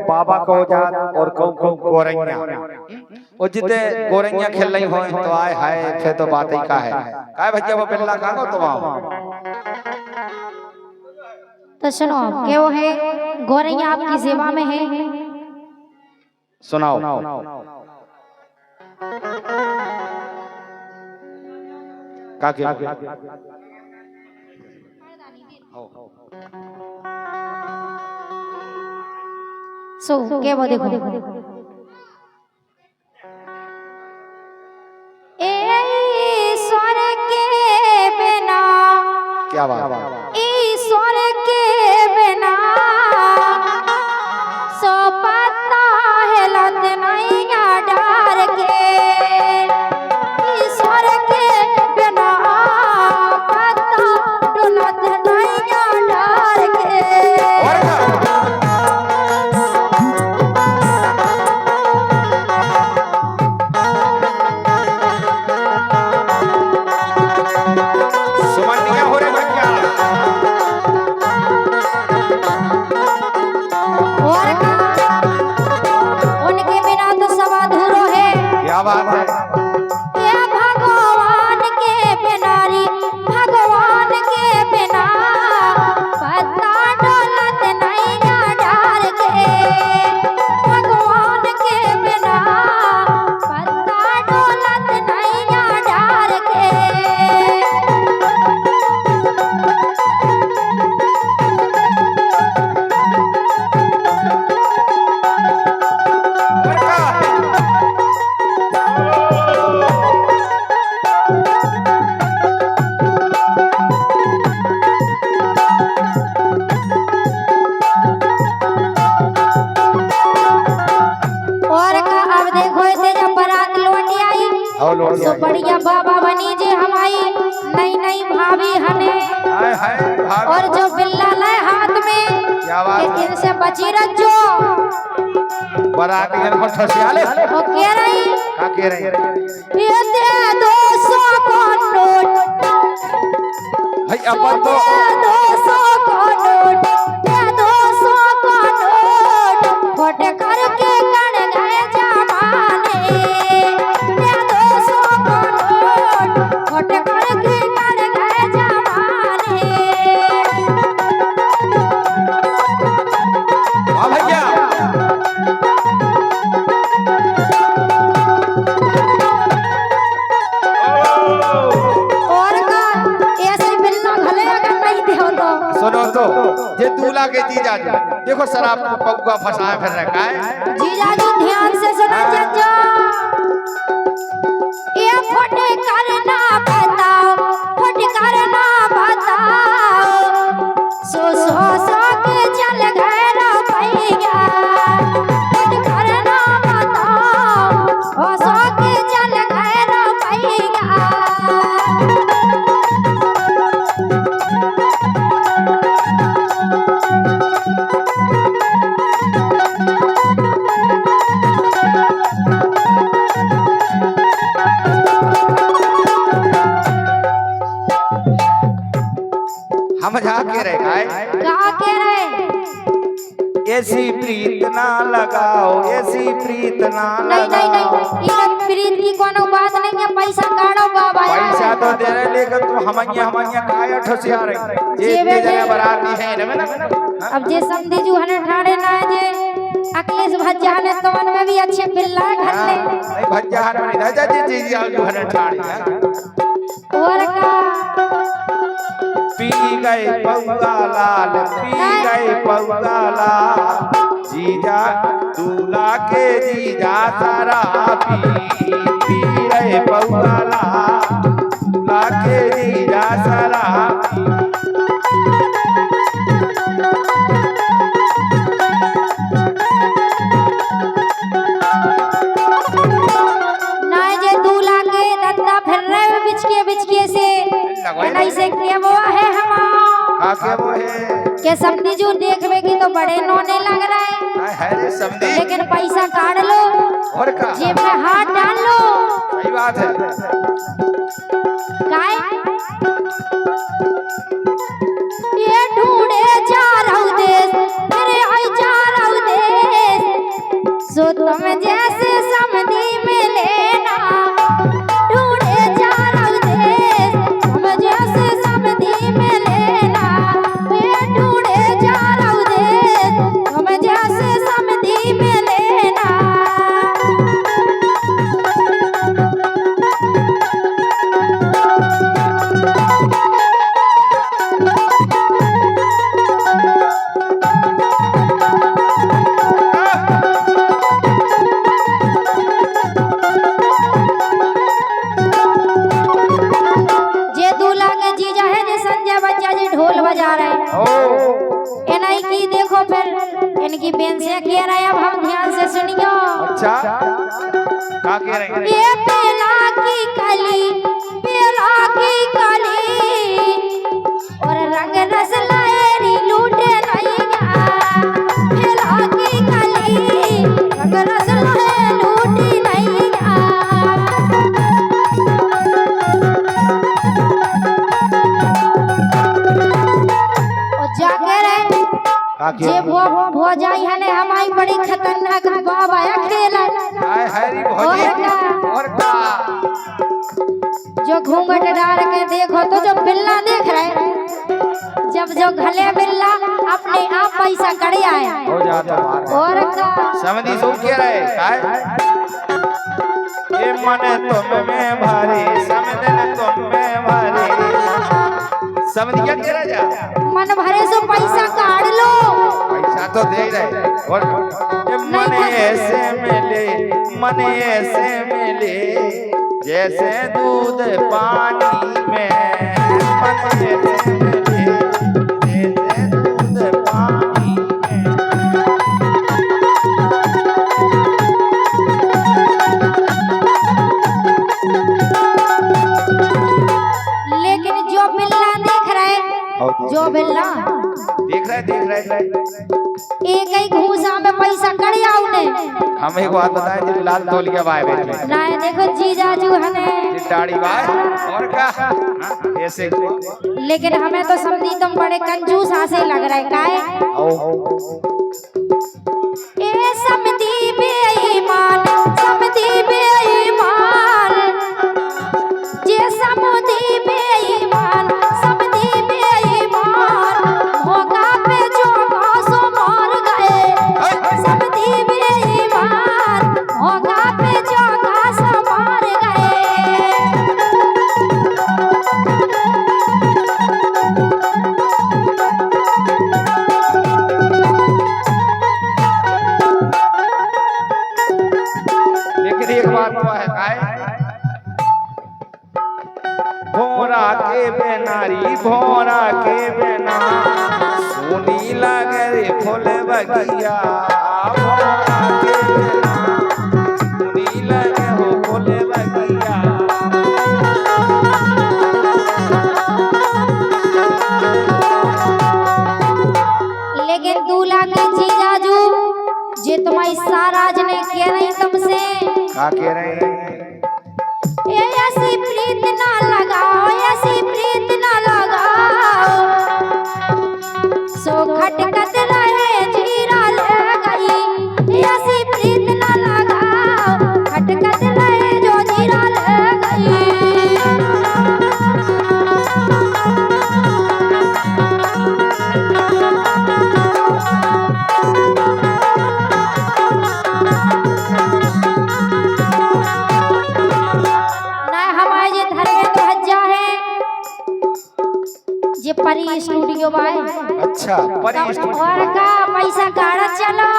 बाबा को जात और कौ गोरैया और जिते गोरैया खेल रही हो तो आए हाय फिर तो बात ही का है काय भैया वो बिल्ला का तो आओ तो सुनो क्या वो है गोरैया आपकी सेवा में है सुनाओ का सो क्या वो देखो ईश्वर के बिना क्या बात ईश्वर के बिना सो पता है लत नहीं डर के ईश्वर के बिना पता लत नहीं डर के भगवान के बिना पता डोलत नहीं डर के भगवान के बिना पता डोलत नहीं डर के तो बढ़िया बाबा बनी जे हमारी नई नई भाभी हने और जो बिल्ला ले हाथ में इनसे बची रखो बराती को ठसियाले वो कह रही का कह रही ये दे 200 को नोट भाई अपन तो 200 को नोट दे 200 को नोट फोटे करके कण गए जमाने दे 200 को नोट फोटे करके कण गए जमाने हां भैया सुनो तो ये दूल्हा के जीजा जी देखो शराब को पौवा फंसाए फिर रखा है जीजा जी ध्यान से सुनो जज्जो ये फटे करना बताओ फटे करना बताओ सो के चल गए ना भैया फटे करना बताओ सो के चल गए ना भैया हम जा के रहे का कह रहे ऐसी प्रीत ना लगाओ ऐसी प्रीत ना नहीं नहीं नहीं ये प्रीत की कोनो बात नहीं है पैसा काढ़ो बाबा पैसा तो दे रहे लेकिन तू हमनिया काया ठसिया रही ये जगह बराती है ना अब जे समझी जू हने ठाड़े ना जे अखिलेश भज्जा ने तो मन में भी अच्छे बिल्ला घटले नहीं भज्जा हन में राजा जी जू हने ठाड़े और का पी गए पौवा लाल पी गए पौवा लाल जीजा दूल्हा के जीजा सारा पी गए पौवा लाल दूल्हा के जीजा सारा ना जे दूल्हा के रत्ता फिर रहे बिचके से ऐसे के वो है हम का वो है के समझी जो देखवे की तो बड़े नोने लग रहे है समझी लेकिन पैसा काट लो और का जेब में हाथ डाल लो सही बात है काय ये ढूंढे जा रहू देश अरे आई जा रहू देश लेकिन से कह रहे हैं, अब हम ध्यान से सुनियो। अच्छा क्या कह रहे हैं? ये बेला की कली, बेला की कली और रंग रस लहरी लूटे नैया। बेला की कली रंग रस लहरी लूटी नैया। और जाके रे जे वो जाई हने हमारी बड़ी खतरनाक बाबा या खेला। हाय हरी भौजी और का जो घूंघट डाल के देखो तो जो बिल्ला देख रहे, जब जो घले बिल्ला अपने आप पैसा कड़े आए हो जाता और का समझी सो कह रहे काय ये मन तुम में भारी समझन तुम में भारी समझ क्या कह रहा जा मन भरे सो पैसा काट लो। पैसा तो दे रहे और ये मन ऐसे मिले जैसे दूध पानी में। मन ऐसे मिले जैसे दूध पानी में। लेकिन जो बिल्ला देख रहे, जो बिल्ला देख रहे एक ही घूसा में पैसा कड़े आउने। हम एक बात बताएं जी लाल तौलिया बाय बैठे ना देखो जीजाजू हने दाढ़ी बाय और का ऐसे लेकिन हमें तो समझी तुम बड़े कंजूस आसे लग रहे काहे। ए समझी बेईमान समझी बेईमान जे समझी बेईमान समझी बेईमान मौका पे जो सो मार गए। समझी बेईमान मौका पे जो सो मार गए। लेकिन एक बात तो है काय भोरा के बेनारी भोरा के बेना सोनी लगे रे फूल बगिया। भोरा के बेना सोनी लगे हो फूल बगिया। लेकिन दूल्हा के जीजाजू जे तुम्हारी साराज ने कह रही तुमसे क्या कह रहे हैं? ऐसी प्रीत ना लगाओ ऐसी प्रीत ना लगाओ सो खटखट रहे जीरा ले गई। ऐसी प्रीत ना लगाओ खटखट रहे जो जीरा ले गई। ये परी स्टूडियो बाय। अच्छा परी स्टूडियो और का पैसा काढ़ा चलो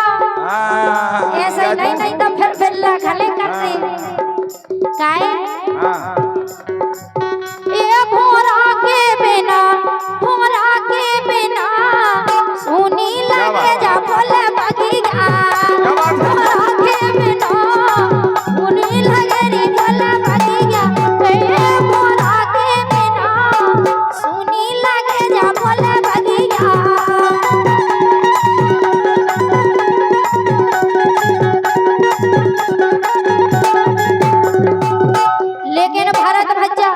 ऐसा ही नहीं तो फिर बिल्ला खले करते काहे। ये भोरा के बिना सोनी लगे जा बोले बगिया। भोरा के बिना सोनी लगे री बोले बगिया। ए भोरा के बिना सोनी लगे जा बोले बगिया। लेकिन भरत भज्जा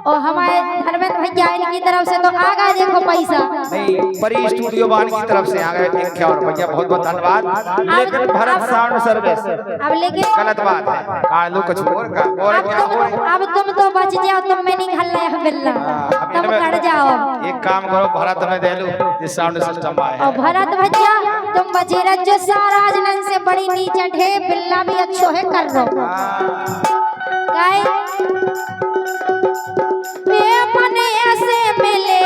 और हमारे धर्मेंद्र भैया इनकी तरफ से तो आ गए देखो पैसा। नहीं परी स्टूडियो बान की तरफ से आ गए 51 भैया बहुत बहुत धन्यवाद। लेकिन भरत साउंड सर्विस अब लेकिन गलत बात है कालू कुछ और का और क्या और अब तुम तो बच जाओ तुम में नहीं खल है बिल्ला तुम कट जाओ। एक काम करो भरत में दे लो इस साउंड सिस्टम आए और भरत भैया तुम बचे रज्जो साराज नन से बड़ी नीचट है बिल्ला भी अच्छो है कर रो गाय। मन ऐसे मिले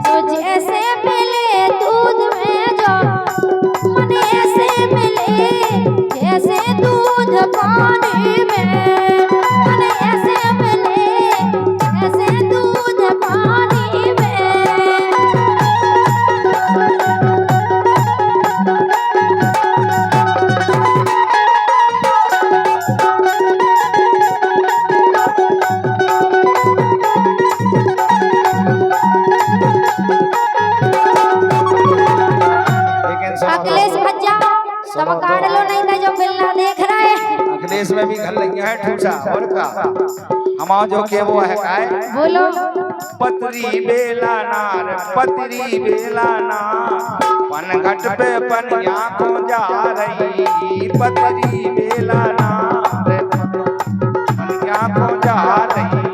जो जैसे मिले दूध में जो मन ऐसे मिले जैसे दूध पानी में। मन ऐसे मिले जैसे दूध पानी में। तब काट लो, नहीं तो जो बिल्ला देख रहा है। अखिलेश में भी घर लगी है ठूसा और का हमारा जो के वो है काय बोलो। पतरी बेला नार पतरी बेला नार पनघट पे पनिया को जा रही पतरी बेला नार पनिया को जा रही।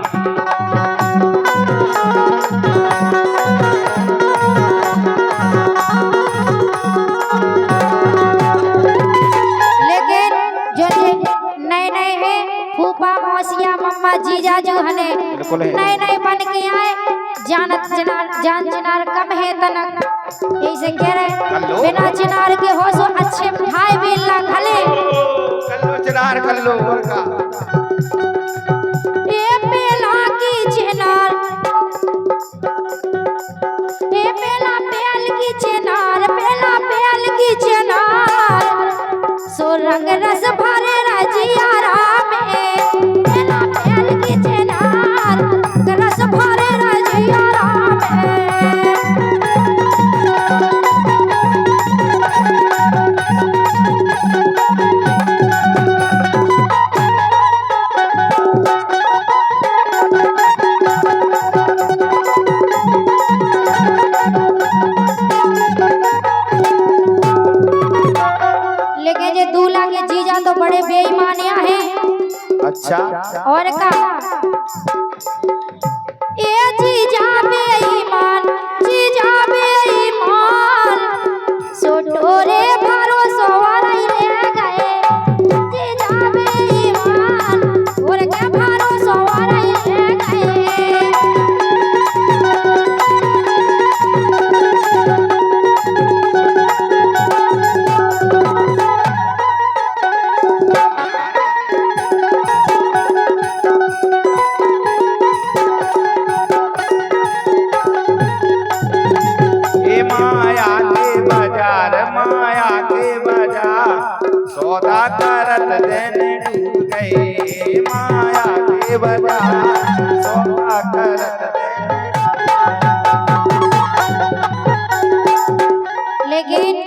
फूफा मौसिया मम्मा जीजा जो हने नए नए बन के आए जान चिनार कम है तनक ऐसे कह रहे बिना चिनार के हो सो अच्छे भाई बेला खले कल्लो चिनार कल्लो का ये बेला की चिनार ये बेला बेल की चिनार बेला बेल की चिनार सो रंग रस भरे रजिया तो बड़े बेईमानिया हैं। अच्छा और का ये जीजा बेईमान सो टोरे भरोसा वाली ले गए जीजा बेईमान और के भरोसा वाली ले गए। सौदा करत दिन डूब गए माया के बाजार सौदा करत लेकिन